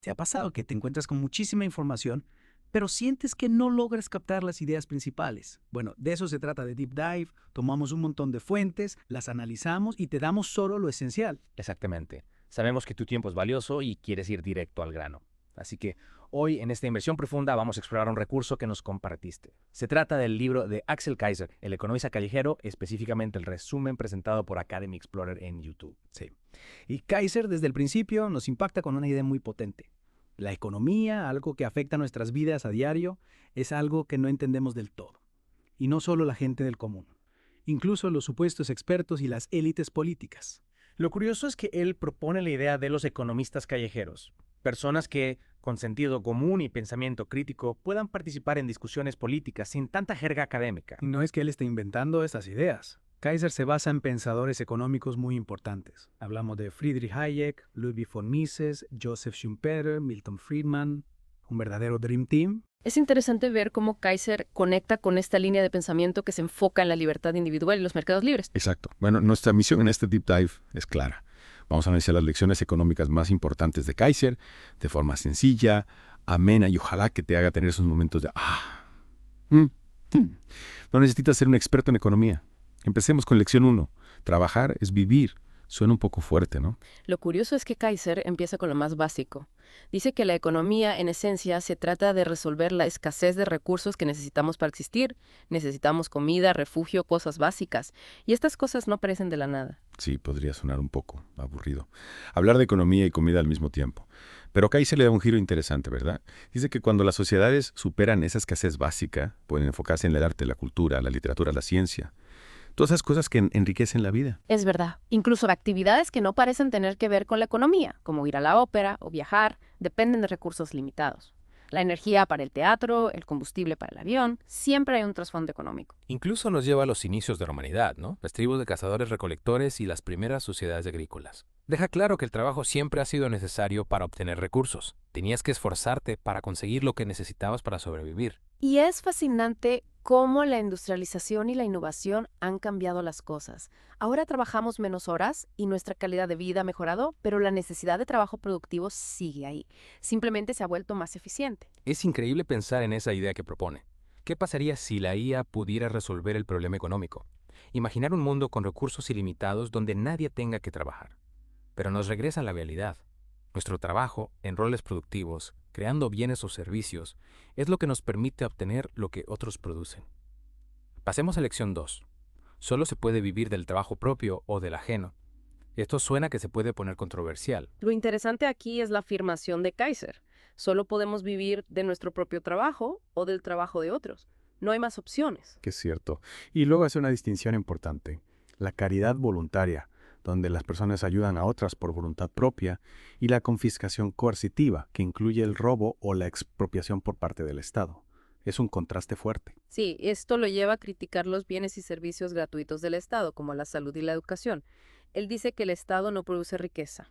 ¿Te ha pasado que te encuentras con muchísima información, pero sientes que no logras captar las ideas principales? Bueno, de eso se trata de Deep Dive. Tomamos un montón de fuentes, las analizamos y te damos solo lo esencial. Exactamente. Sabemos que tu tiempo es valioso y quieres ir directo al grano. Así que hoy en esta inversión profunda vamos a explorar un recurso que nos compartiste. Se trata del libro de Axel Kaiser, El economista callejero, específicamente el resumen presentado por Academy Explorer en YouTube. Sí. Y Kaiser desde el principio nos impacta con una idea muy potente. La economía, algo que afecta nuestras vidas a diario, es algo que no entendemos del todo. Y no solo la gente del común, incluso los supuestos expertos y las élites políticas. Lo curioso es que él propone la idea de los economistas callejeros, personas que, con sentido común y pensamiento crítico, puedan participar en discusiones políticas sin tanta jerga académica. Y no es que él esté inventando estas ideas. Kaiser se basa en pensadores económicos muy importantes. Hablamos de Friedrich Hayek, Ludwig von Mises, Joseph Schumpeter, Milton Friedman, un verdadero Dream Team. Es interesante ver cómo Kaiser conecta con esta línea de pensamiento que se enfoca en la libertad individual y los mercados libres. Exacto. Bueno, nuestra misión en este Deep Dive es clara. Vamos a analizar las lecciones económicas más importantes de Kaiser de forma sencilla, amena y ojalá que te haga tener esos momentos de mm, mm. No necesitas ser un experto en economía. Empecemos con lección uno. Trabajar es vivir. Suena un poco fuerte, ¿no? Lo curioso es que Kaiser empieza con lo más básico. Dice que la economía, en esencia, se trata de resolver la escasez de recursos que necesitamos para existir. Necesitamos comida, refugio, cosas básicas. Y estas cosas no aparecen de la nada. Sí, podría sonar un poco aburrido. Hablar de economía y comida al mismo tiempo. Pero acá ahí se le da un giro interesante, ¿verdad? Dice que cuando las sociedades superan esa escasez básica, pueden enfocarse en el arte, la cultura, la literatura, la ciencia. Todas esas cosas que enriquecen la vida. Es verdad. Incluso actividades que no parecen tener que ver con la economía, como ir a la ópera o viajar, dependen de recursos limitados. La energía para el teatro, el combustible para el avión, siempre hay un trasfondo económico. Incluso nos lleva a los inicios de la humanidad, ¿no? Las tribus de cazadores-recolectores y las primeras sociedades agrícolas. Deja claro que el trabajo siempre ha sido necesario para obtener recursos. Tenías que esforzarte para conseguir lo que necesitabas para sobrevivir. Y es fascinante cómo la industrialización y la innovación han cambiado las cosas. Ahora trabajamos menos horas y nuestra calidad de vida ha mejorado, pero la necesidad de trabajo productivo sigue ahí. Simplemente se ha vuelto más eficiente. Es increíble pensar en esa idea que propone. ¿Qué pasaría si la IA pudiera resolver el problema económico? Imaginar un mundo con recursos ilimitados donde nadie tenga que trabajar. Pero nos regresa a la realidad. Nuestro trabajo, en roles productivos, creando bienes o servicios, es lo que nos permite obtener lo que otros producen. Pasemos a lección 2. Solo se puede vivir del trabajo propio o del ajeno. Esto suena que se puede poner controversial. Lo interesante aquí es la afirmación de Kaiser. Solo podemos vivir de nuestro propio trabajo o del trabajo de otros. No hay más opciones. Que es cierto. Y luego hace una distinción importante. La caridad voluntaria, donde las personas ayudan a otras por voluntad propia, y la confiscación coercitiva, que incluye el robo o la expropiación por parte del Estado. Es un contraste fuerte. Sí, esto lo lleva a criticar los bienes y servicios gratuitos del Estado, como la salud y la educación. Él dice que el Estado no produce riqueza.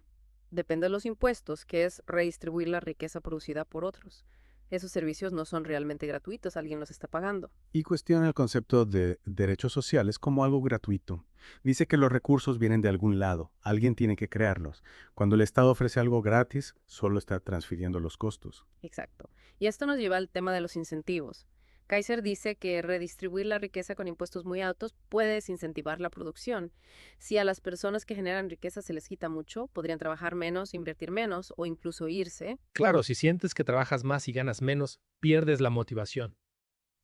Depende de los impuestos, que es redistribuir la riqueza producida por otros. Esos servicios no son realmente gratuitos, alguien los está pagando. Y cuestiona el concepto de derechos sociales como algo gratuito. Dice que los recursos vienen de algún lado, alguien tiene que crearlos. Cuando el Estado ofrece algo gratis, solo está transfiriendo los costos. Exacto. Y esto nos lleva al tema de los incentivos. Kaiser dice que redistribuir la riqueza con impuestos muy altos puede desincentivar la producción. Si a las personas que generan riqueza se les quita mucho, podrían trabajar menos, invertir menos o incluso irse. Claro, si sientes que trabajas más y ganas menos, pierdes la motivación.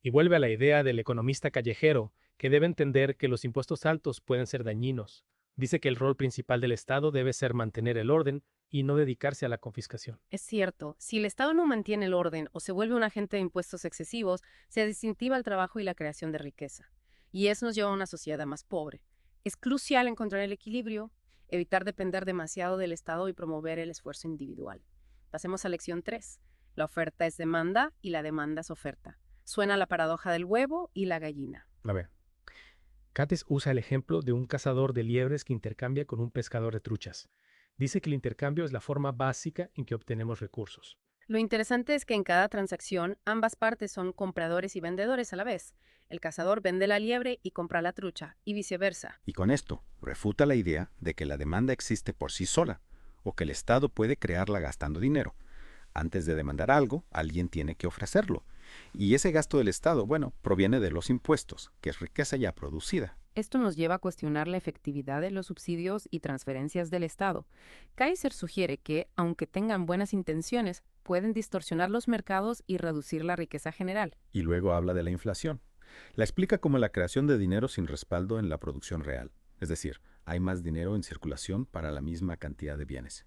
Y vuelve a la idea del economista callejero, que debe entender que los impuestos altos pueden ser dañinos. Dice que el rol principal del Estado debe ser mantener el orden y no dedicarse a la confiscación. Es cierto, si el Estado no mantiene el orden o se vuelve un agente de impuestos excesivos, se desincentiva el trabajo y la creación de riqueza. Y eso nos lleva a una sociedad más pobre. Es crucial encontrar el equilibrio, evitar depender demasiado del Estado y promover el esfuerzo individual. Pasemos a lección 3. La oferta es demanda y la demanda es oferta. Suena la paradoja del huevo y la gallina. A ver, Cates usa el ejemplo de un cazador de liebres que intercambia con un pescador de truchas. Dice que el intercambio es la forma básica en que obtenemos recursos. Lo interesante es que en cada transacción ambas partes son compradores y vendedores a la vez. El cazador vende la liebre y compra la trucha, y viceversa. Y con esto, refuta la idea de que la demanda existe por sí sola, o que el Estado puede crearla gastando dinero. Antes de demandar algo, alguien tiene que ofrecerlo. Y ese gasto del Estado, bueno, proviene de los impuestos, que es riqueza ya producida. Esto nos lleva a cuestionar la efectividad de los subsidios y transferencias del Estado. Kaiser sugiere que, aunque tengan buenas intenciones, pueden distorsionar los mercados y reducir la riqueza general. Y luego habla de la inflación. La explica como la creación de dinero sin respaldo en la producción real. Es decir, hay más dinero en circulación para la misma cantidad de bienes.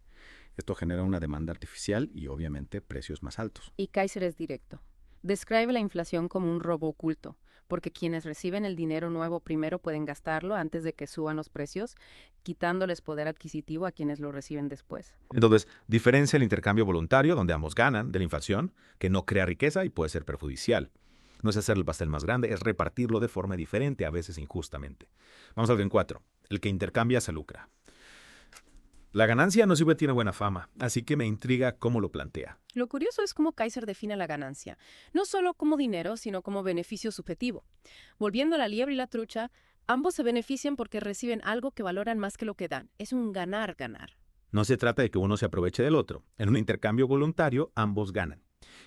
Esto genera una demanda artificial y obviamente precios más altos. Y Kaiser es directo. Describe la inflación como un robo oculto, porque quienes reciben el dinero nuevo primero pueden gastarlo antes de que suban los precios, quitándoles poder adquisitivo a quienes lo reciben después. Entonces, diferencia el intercambio voluntario, donde ambos ganan, de la inflación, que no crea riqueza y puede ser perjudicial. No es hacer el pastel más grande, es repartirlo de forma diferente, a veces injustamente. Vamos al bien 4. El que intercambia se lucra. La ganancia no siempre tiene buena fama, así que me intriga cómo lo plantea. Lo curioso es cómo Kaiser define la ganancia, no solo como dinero, sino como beneficio subjetivo. Volviendo a la liebre y la trucha, ambos se benefician porque reciben algo que valoran más que lo que dan. Es un ganar-ganar. No se trata de que uno se aproveche del otro. En un intercambio voluntario, ambos ganan.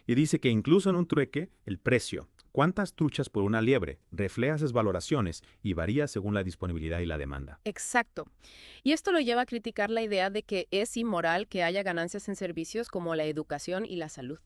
Y dice que incluso en un trueque, el precio, cuántas truchas por una liebre, refleja esas valoraciones y varía según la disponibilidad y la demanda. Exacto. Y esto lo lleva a criticar la idea de que es inmoral que haya ganancias en servicios como la educación y la salud.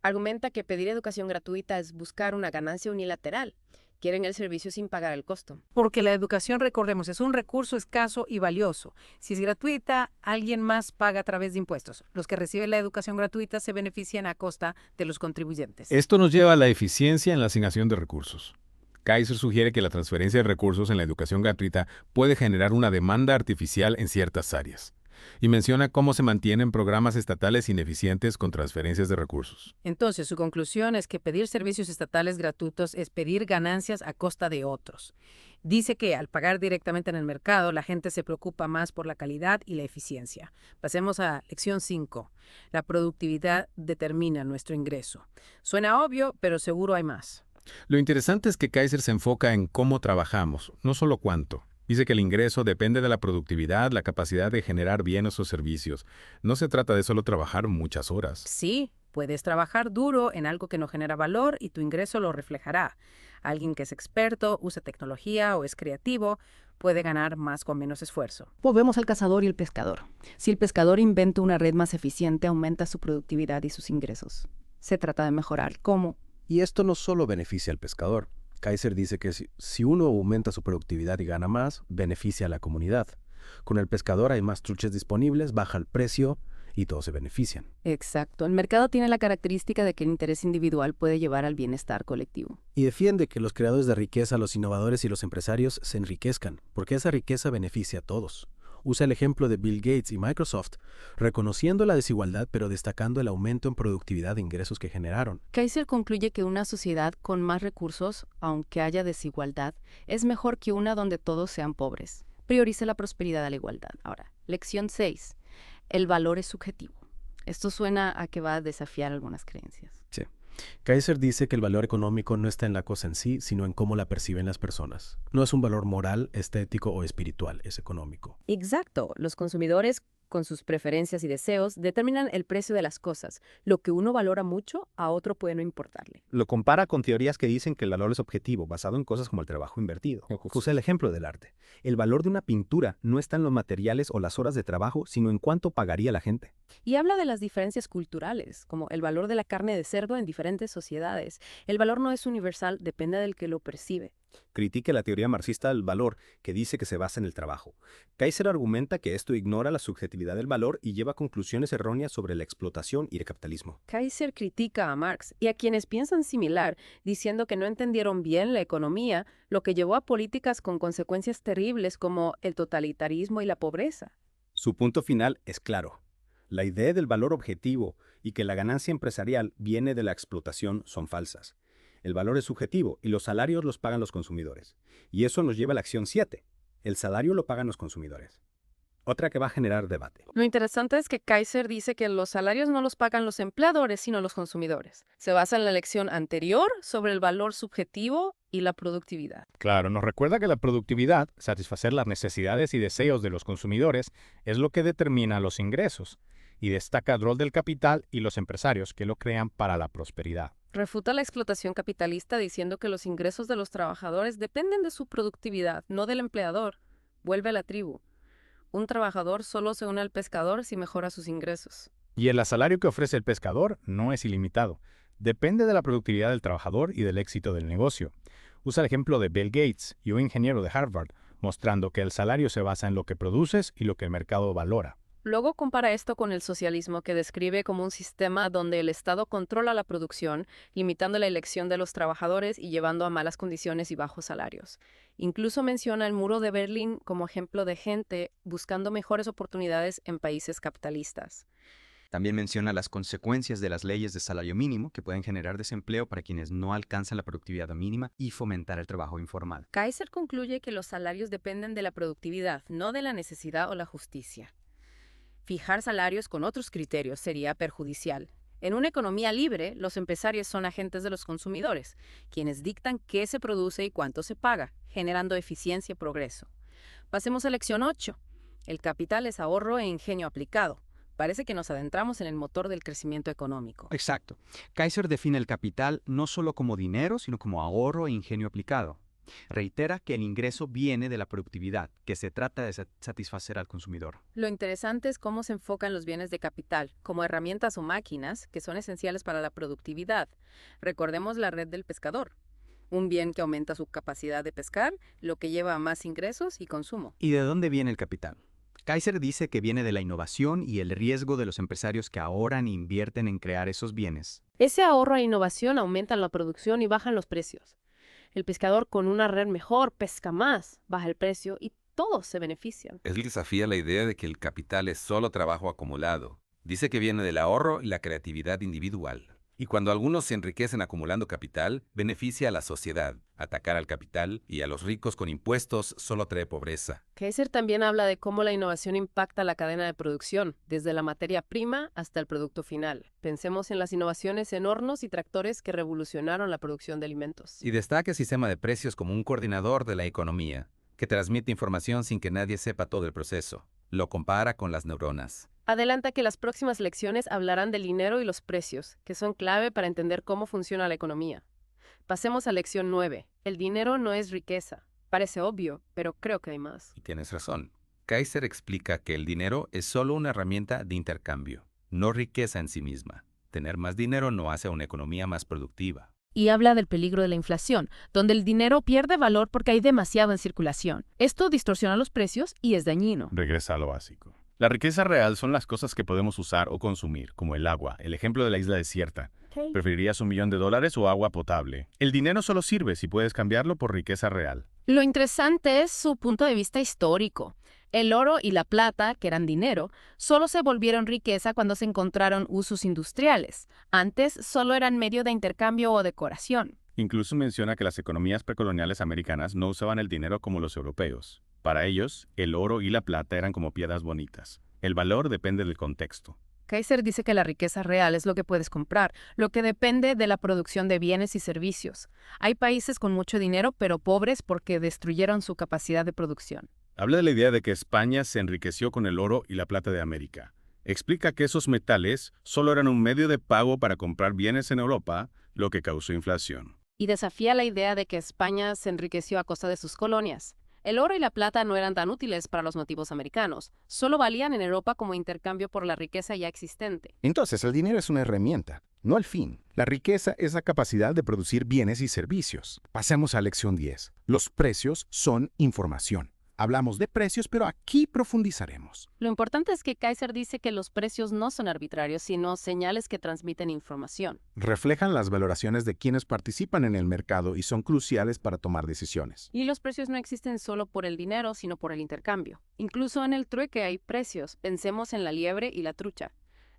Argumenta que pedir educación gratuita es buscar una ganancia unilateral. Quieren el servicio sin pagar el costo. Porque la educación, recordemos, es un recurso escaso y valioso. Si es gratuita, alguien más paga a través de impuestos. Los que reciben la educación gratuita se benefician a costa de los contribuyentes. Esto nos lleva a la eficiencia en la asignación de recursos. Kaiser sugiere que la transferencia de recursos en la educación gratuita puede generar una demanda artificial en ciertas áreas. Y menciona cómo se mantienen programas estatales ineficientes con transferencias de recursos. Entonces, su conclusión es que pedir servicios estatales gratuitos es pedir ganancias a costa de otros. Dice que al pagar directamente en el mercado, la gente se preocupa más por la calidad y la eficiencia. Pasemos a lección 5. La productividad determina nuestro ingreso. Suena obvio, pero seguro hay más. Lo interesante es que Kaiser se enfoca en cómo trabajamos, no solo cuánto. Dice que el ingreso depende de la productividad, la capacidad de generar bienes o servicios. No se trata de solo trabajar muchas horas. Sí, puedes trabajar duro en algo que no genera valor y tu ingreso lo reflejará. Alguien que es experto, usa tecnología o es creativo, puede ganar más con menos esfuerzo. Volvemos al cazador y el pescador. Si el pescador inventa una red más eficiente, aumenta su productividad y sus ingresos. Se trata de mejorar cómo. Y esto no solo beneficia al pescador. Kaiser dice que si uno aumenta su productividad y gana más, beneficia a la comunidad. Con el pescador hay más truchas disponibles, baja el precio y todos se benefician. Exacto. El mercado tiene la característica de que el interés individual puede llevar al bienestar colectivo. Y defiende que los creadores de riqueza, los innovadores y los empresarios se enriquezcan, porque esa riqueza beneficia a todos. Usa el ejemplo de Bill Gates y Microsoft, reconociendo la desigualdad pero destacando el aumento en productividad de ingresos que generaron. Kaiser concluye que una sociedad con más recursos, aunque haya desigualdad, es mejor que una donde todos sean pobres. Prioriza la prosperidad a la igualdad. Ahora, lección 6. El valor es subjetivo. Esto suena a que va a desafiar algunas creencias. Sí. Kaiser dice que el valor económico no está en la cosa en sí, sino en cómo la perciben las personas. No es un valor moral, estético o espiritual, es económico. Exacto. Los consumidores, con sus preferencias y deseos, determinan el precio de las cosas. Lo que uno valora mucho, a otro puede no importarle. Lo compara con teorías que dicen que el valor es objetivo, basado en cosas como el trabajo invertido. Usa el ejemplo del arte. El valor de una pintura no está en los materiales o las horas de trabajo, sino en cuánto pagaría la gente. Y habla de las diferencias culturales, como el valor de la carne de cerdo en diferentes sociedades. El valor no es universal, depende del que lo percibe. Critique la teoría marxista del valor, que dice que se basa en el trabajo. Kaiser argumenta que esto ignora la subjetividad del valor y lleva a conclusiones erróneas sobre la explotación y el capitalismo. Kaiser critica a Marx y a quienes piensan similar, diciendo que no entendieron bien la economía, lo que llevó a políticas con consecuencias terribles como el totalitarismo y la pobreza. Su punto final es claro. La idea del valor objetivo y que la ganancia empresarial viene de la explotación son falsas. El valor es subjetivo y los salarios los pagan los consumidores. Y eso nos lleva a la acción 7. El salario lo pagan los consumidores. Otra que va a generar debate. Lo interesante es que Kaiser dice que los salarios no los pagan los empleadores, sino los consumidores. Se basa en la lección anterior sobre el valor subjetivo y la productividad. Claro, nos recuerda que la productividad, satisfacer las necesidades y deseos de los consumidores, es lo que determina los ingresos. y destaca el rol del capital y los empresarios que lo crean para la prosperidad. Refuta la explotación capitalista diciendo que los ingresos de los trabajadores dependen de su productividad, no del empleador. Vuelve a la tribu. Un trabajador solo se une al pescador si mejora sus ingresos. Y el salario que ofrece el pescador no es ilimitado. Depende de la productividad del trabajador y del éxito del negocio. Usa el ejemplo de Bill Gates y un ingeniero de Harvard, mostrando que el salario se basa en lo que produces y lo que el mercado valora. Luego compara esto con el socialismo, que describe como un sistema donde el Estado controla la producción, limitando la elección de los trabajadores y llevando a malas condiciones y bajos salarios. Incluso menciona el muro de Berlín como ejemplo de gente buscando mejores oportunidades en países capitalistas. También menciona las consecuencias de las leyes de salario mínimo que pueden generar desempleo para quienes no alcanzan la productividad mínima y fomentar el trabajo informal. Kaiser concluye que los salarios dependen de la productividad, no de la necesidad o la justicia. Fijar salarios con otros criterios sería perjudicial. En una economía libre, los empresarios son agentes de los consumidores, quienes dictan qué se produce y cuánto se paga, generando eficiencia y progreso. Pasemos a lección 8. El capital es ahorro e ingenio aplicado. Parece que nos adentramos en el motor del crecimiento económico. Exacto. Kaiser define el capital no solo como dinero, sino como ahorro e ingenio aplicado. Reitera que el ingreso viene de la productividad, que se trata de satisfacer al consumidor. Lo interesante es cómo se enfocan los bienes de capital, como herramientas o máquinas que son esenciales para la productividad. Recordemos la red del pescador. Un bien que aumenta su capacidad de pescar, lo que lleva a más ingresos y consumo. ¿Y de dónde viene el capital? Kaiser dice que viene de la innovación y el riesgo de los empresarios que ahorran e invierten en crear esos bienes. Ese ahorro e innovación aumentan la producción y bajan los precios. El pescador con una red mejor pesca más, baja el precio y todos se benefician. Él desafía la idea de que el capital es solo trabajo acumulado. Dice que viene del ahorro y la creatividad individual. Y cuando algunos se enriquecen acumulando capital, beneficia a la sociedad. Atacar al capital y a los ricos con impuestos solo trae pobreza. Kaiser también habla de cómo la innovación impacta la cadena de producción, desde la materia prima hasta el producto final. Pensemos en las innovaciones en hornos y tractores que revolucionaron la producción de alimentos. Y destaca el sistema de precios como un coordinador de la economía, que transmite información sin que nadie sepa todo el proceso. Lo compara con las neuronas. Adelanta que las próximas lecciones hablarán del dinero y los precios, que son clave para entender cómo funciona la economía. Pasemos a lección 9. El dinero no es riqueza. Parece obvio, pero creo que hay más. Y tienes razón. Kaiser explica que el dinero es solo una herramienta de intercambio, no riqueza en sí misma. Tener más dinero no hace a una economía más productiva. Y habla del peligro de la inflación, donde el dinero pierde valor porque hay demasiado en circulación. Esto distorsiona los precios y es dañino. Regresa a lo básico. La riqueza real son las cosas que podemos usar o consumir, como el agua, el ejemplo de la isla desierta. ¿Preferirías $1 millón o agua potable? El dinero solo sirve si puedes cambiarlo por riqueza real. Lo interesante es su punto de vista histórico. El oro y la plata, que eran dinero, solo se volvieron riqueza cuando se encontraron usos industriales. Antes solo eran medio de intercambio o decoración. Incluso menciona que las economías precoloniales americanas no usaban el dinero como los europeos. Para ellos, el oro y la plata eran como piedras bonitas. El valor depende del contexto. Kaiser dice que la riqueza real es lo que puedes comprar, lo que depende de la producción de bienes y servicios. Hay países con mucho dinero, pero pobres porque destruyeron su capacidad de producción. Habla de la idea de que España se enriqueció con el oro y la plata de América. Explica que esos metales solo eran un medio de pago para comprar bienes en Europa, lo que causó inflación. Y desafía la idea de que España se enriqueció a costa de sus colonias. El oro y la plata no eran tan útiles para los nativos americanos, solo valían en Europa como intercambio por la riqueza ya existente. Entonces, el dinero es una herramienta, no el fin. La riqueza es la capacidad de producir bienes y servicios. Pasemos a lección 10. Los precios son información. Hablamos de precios, pero aquí profundizaremos. Lo importante es que Kaiser dice que los precios no son arbitrarios, sino señales que transmiten información. Reflejan las valoraciones de quienes participan en el mercado y son cruciales para tomar decisiones. Y los precios no existen solo por el dinero, sino por el intercambio. Incluso en el trueque hay precios. Pensemos en la liebre y la trucha.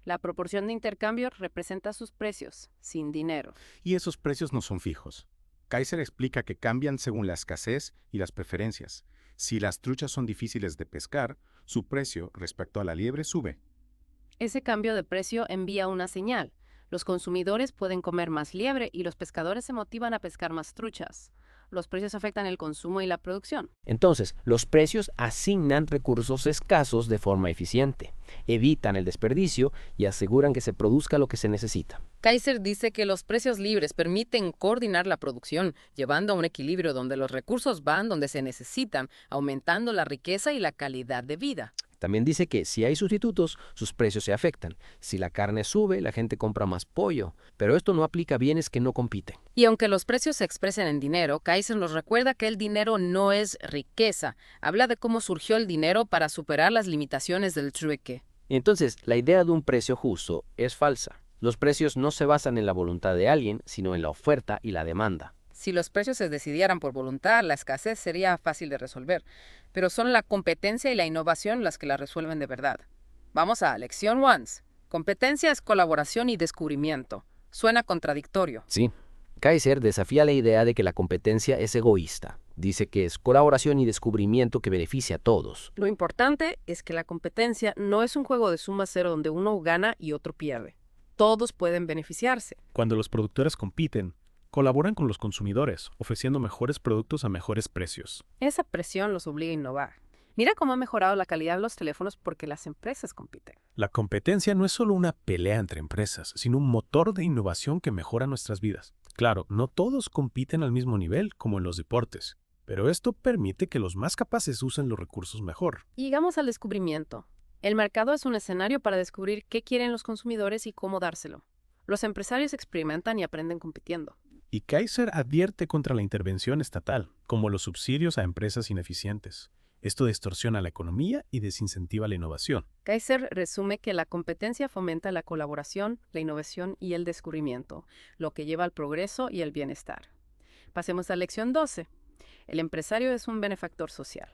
La proporción de intercambio representa sus precios, sin dinero. Y esos precios no son fijos. Kaiser explica que cambian según la escasez y las preferencias. Si las truchas son difíciles de pescar, su precio respecto a la liebre sube. Ese cambio de precio envía una señal. Los consumidores pueden comer más liebre y los pescadores se motivan a pescar más truchas. los precios afectan el consumo y la producción. Entonces, los precios asignan recursos escasos de forma eficiente, evitan el desperdicio y aseguran que se produzca lo que se necesita. Kaiser dice que los precios libres permiten coordinar la producción, llevando a un equilibrio donde los recursos van donde se necesitan, aumentando la riqueza y la calidad de vida. También dice que si hay sustitutos, sus precios se afectan. Si la carne sube, la gente compra más pollo, pero esto no aplica a bienes que no compiten. Y aunque los precios se expresen en dinero, Kaiser nos recuerda que el dinero no es riqueza. Habla de cómo surgió el dinero para superar las limitaciones del trueque. Entonces, la idea de un precio justo es falsa. Los precios no se basan en la voluntad de alguien, sino en la oferta y la demanda. Si los precios se decidieran por voluntad, la escasez sería fácil de resolver, pero son la competencia y la innovación las que la resuelven de verdad. Vamos a lección 1. Competencia es colaboración y descubrimiento. Suena contradictorio. Sí. Kaiser desafía la idea de que la competencia es egoísta. Dice que es colaboración y descubrimiento que beneficia a todos. Lo importante es que la competencia no es un juego de suma cero donde uno gana y otro pierde. Todos pueden beneficiarse. Cuando los productores compiten, colaboran con los consumidores, ofreciendo mejores productos a mejores precios. Esa presión los obliga a innovar. Mira cómo ha mejorado la calidad de los teléfonos porque las empresas compiten. La competencia no es solo una pelea entre empresas, sino un motor de innovación que mejora nuestras vidas. Claro, no todos compiten al mismo nivel, como en los deportes, pero esto permite que los más capaces usen los recursos mejor. Y llegamos al descubrimiento. El mercado es un escenario para descubrir qué quieren los consumidores y cómo dárselo. Los empresarios experimentan y aprenden compitiendo. Y Kaiser advierte contra la intervención estatal, como los subsidios a empresas ineficientes. Esto distorsiona la economía y desincentiva la innovación. Kaiser resume que la competencia fomenta la colaboración, la innovación y el descubrimiento, lo que lleva al progreso y el bienestar. Pasemos a lección 12. El empresario es un benefactor social.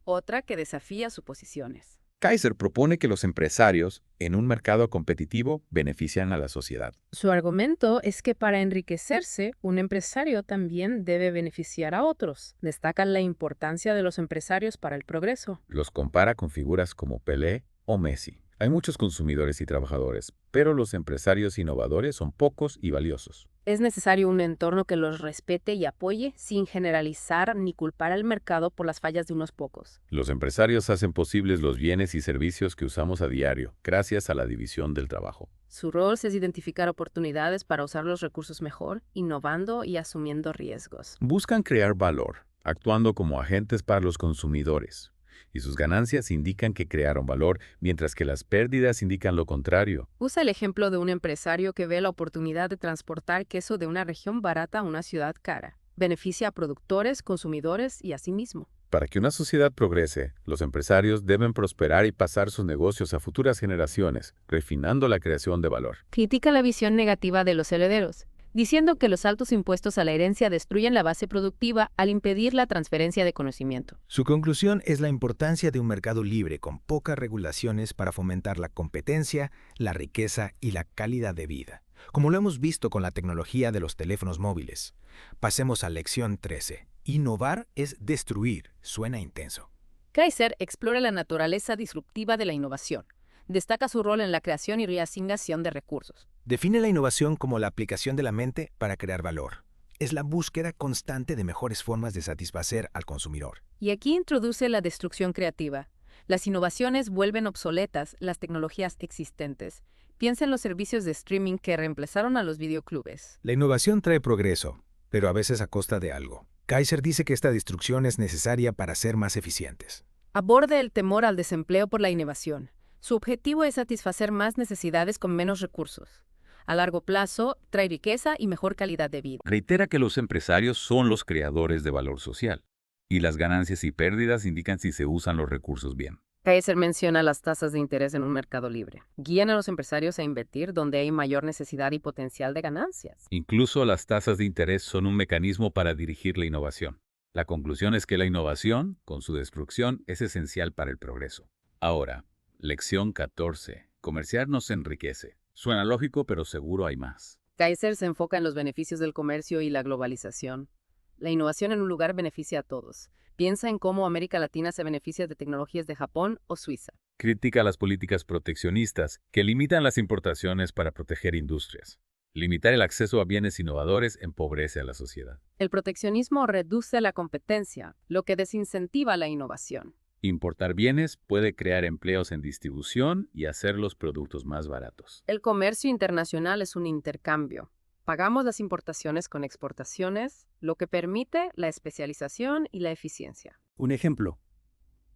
Otra que desafía suposiciones. Kaiser propone que los empresarios, en un mercado competitivo, benefician a la sociedad. Su argumento es que para enriquecerse, un empresario también debe beneficiar a otros. Destaca la importancia de los empresarios para el progreso. Los compara con figuras como Pelé o Messi. Hay muchos consumidores y trabajadores, pero los empresarios innovadores son pocos y valiosos. Es necesario un entorno que los respete y apoye sin generalizar ni culpar al mercado por las fallas de unos pocos. Los empresarios hacen posibles los bienes y servicios que usamos a diario, gracias a la división del trabajo. Su rol es identificar oportunidades para usar los recursos mejor, innovando y asumiendo riesgos. Buscan crear valor, actuando como agentes para los consumidores. Y sus ganancias indican que crearon valor, mientras que las pérdidas indican lo contrario. Usa el ejemplo de un empresario que ve la oportunidad de transportar queso de una región barata a una ciudad cara. Beneficia a productores, consumidores y a sí mismo. Para que una sociedad progrese, los empresarios deben prosperar y pasar sus negocios a futuras generaciones, refinando la creación de valor. Critica la visión negativa de los herederos, diciendo que los altos impuestos a la herencia destruyen la base productiva al impedir la transferencia de conocimiento. Su conclusión es la importancia de un mercado libre con pocas regulaciones para fomentar la competencia, la riqueza y la calidad de vida, como lo hemos visto con la tecnología de los teléfonos móviles. Pasemos a lección 13. Innovar es destruir. Suena intenso. Kaiser explora la naturaleza disruptiva de la innovación. Destaca su rol en la creación y reasignación de recursos. Define la innovación como la aplicación de la mente para crear valor. Es la búsqueda constante de mejores formas de satisfacer al consumidor. Y aquí introduce la destrucción creativa. Las innovaciones vuelven obsoletas las tecnologías existentes. Piensa en los servicios de streaming que reemplazaron a los videoclubes. La innovación trae progreso, pero a veces a costa de algo. Kaiser dice que esta destrucción es necesaria para ser más eficientes. Aborda el temor al desempleo por la innovación. Su objetivo es satisfacer más necesidades con menos recursos. A largo plazo, trae riqueza y mejor calidad de vida. Reitera que los empresarios son los creadores de valor social, y las ganancias y pérdidas indican si se usan los recursos bien. Kaiser menciona las tasas de interés en un mercado libre. Guían a los empresarios a invertir donde hay mayor necesidad y potencial de ganancias. Incluso las tasas de interés son un mecanismo para dirigir la innovación. La conclusión es que la innovación, con su destrucción, es esencial para el progreso. Ahora, lección 14. Comerciar nos enriquece. Suena lógico, pero seguro hay más. Kaiser se enfoca en los beneficios del comercio y la globalización. La innovación en un lugar beneficia a todos. Piensa en cómo América Latina se beneficia de tecnologías de Japón o Suiza. Critica las políticas proteccionistas que limitan las importaciones para proteger industrias. Limitar el acceso a bienes innovadores empobrece a la sociedad. El proteccionismo reduce la competencia, lo que desincentiva la innovación. Importar bienes puede crear empleos en distribución y hacer los productos más baratos. El comercio internacional es un intercambio. Pagamos las importaciones con exportaciones, lo que permite la especialización y la eficiencia. Un ejemplo.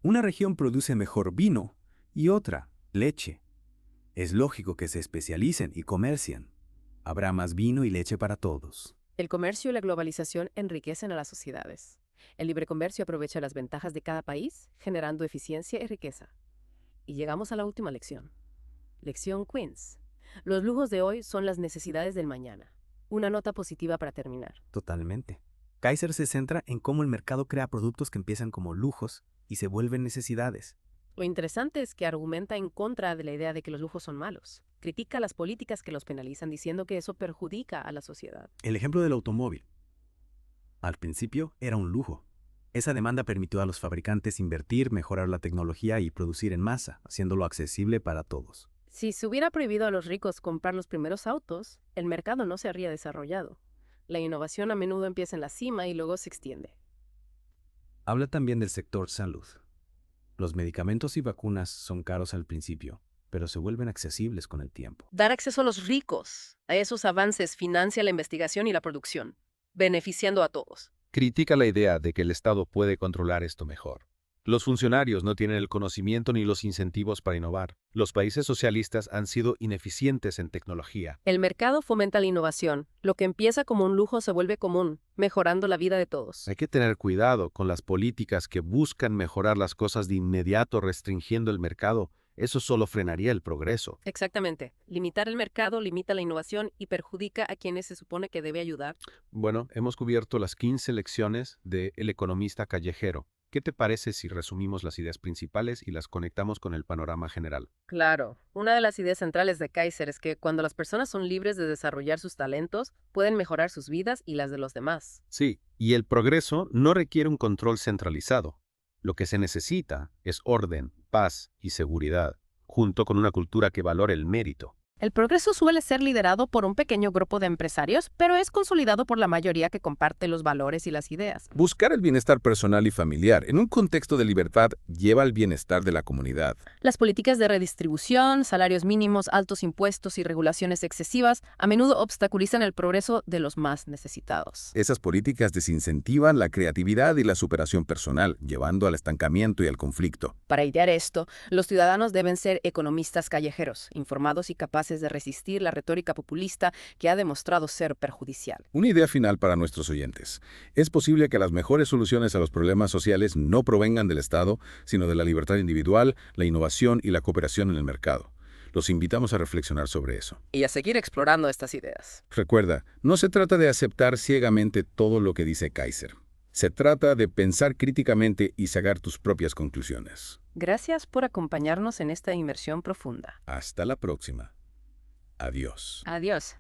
Una región produce mejor vino y otra, leche. Es lógico que se especialicen y comercien. Habrá más vino y leche para todos. El comercio y la globalización enriquecen a las sociedades. El libre comercio aprovecha las ventajas de cada país, generando eficiencia y riqueza. Y llegamos a la última lección. Lección Queens. Los lujos de hoy son las necesidades del mañana. Una nota positiva para terminar. Totalmente. Kaiser se centra en cómo el mercado crea productos que empiezan como lujos y se vuelven necesidades. Lo interesante es que argumenta en contra de la idea de que los lujos son malos. Critica las políticas que los penalizan diciendo que eso perjudica a la sociedad. El ejemplo del automóvil. Al principio era un lujo. Esa demanda permitió a los fabricantes invertir, mejorar la tecnología y producir en masa, haciéndolo accesible para todos. Si se hubiera prohibido a los ricos comprar los primeros autos, el mercado no se habría desarrollado. La innovación a menudo empieza en la cima y luego se extiende. Habla también del sector salud. Los medicamentos y vacunas son caros al principio, pero se vuelven accesibles con el tiempo. Dar acceso a los ricos a esos avances financia la investigación y la producción, beneficiando a todos. Critica la idea de que el Estado puede controlar esto mejor. Los funcionarios no tienen el conocimiento ni los incentivos para innovar. Los países socialistas han sido ineficientes en tecnología. El mercado fomenta la innovación. Lo que empieza como un lujo se vuelve común, mejorando la vida de todos. Hay que tener cuidado con las políticas que buscan mejorar las cosas de inmediato restringiendo el mercado. Eso solo frenaría el progreso. Exactamente. Limitar el mercado limita la innovación y perjudica a quienes se supone que debe ayudar. Bueno, hemos cubierto las 15 lecciones de El economista callejero. ¿Qué te parece si resumimos las ideas principales y las conectamos con el panorama general? Claro. Una de las ideas centrales de Kaiser es que cuando las personas son libres de desarrollar sus talentos, pueden mejorar sus vidas y las de los demás. Sí, y el progreso no requiere un control centralizado. Lo que se necesita es orden, paz y seguridad, junto con una cultura que valore el mérito. El progreso suele ser liderado por un pequeño grupo de empresarios, pero es consolidado por la mayoría que comparte los valores y las ideas. Buscar el bienestar personal y familiar en un contexto de libertad lleva al bienestar de la comunidad. Las políticas de redistribución, salarios mínimos, altos impuestos y regulaciones excesivas a menudo obstaculizan el progreso de los más necesitados. Esas políticas desincentivan la creatividad y la superación personal, llevando al estancamiento y al conflicto. Para idear esto, los ciudadanos deben ser economistas callejeros, informados y capaces de resistir la retórica populista que ha demostrado ser perjudicial. Una idea final para nuestros oyentes. Es posible que las mejores soluciones a los problemas sociales no provengan del Estado, sino de la libertad individual, la innovación y la cooperación en el mercado. Los invitamos a reflexionar sobre eso. Y a seguir explorando estas ideas. Recuerda, no se trata de aceptar ciegamente todo lo que dice Kaiser. Se trata de pensar críticamente y sacar tus propias conclusiones. Gracias por acompañarnos en esta inmersión profunda. Hasta la próxima. Adiós. Adiós.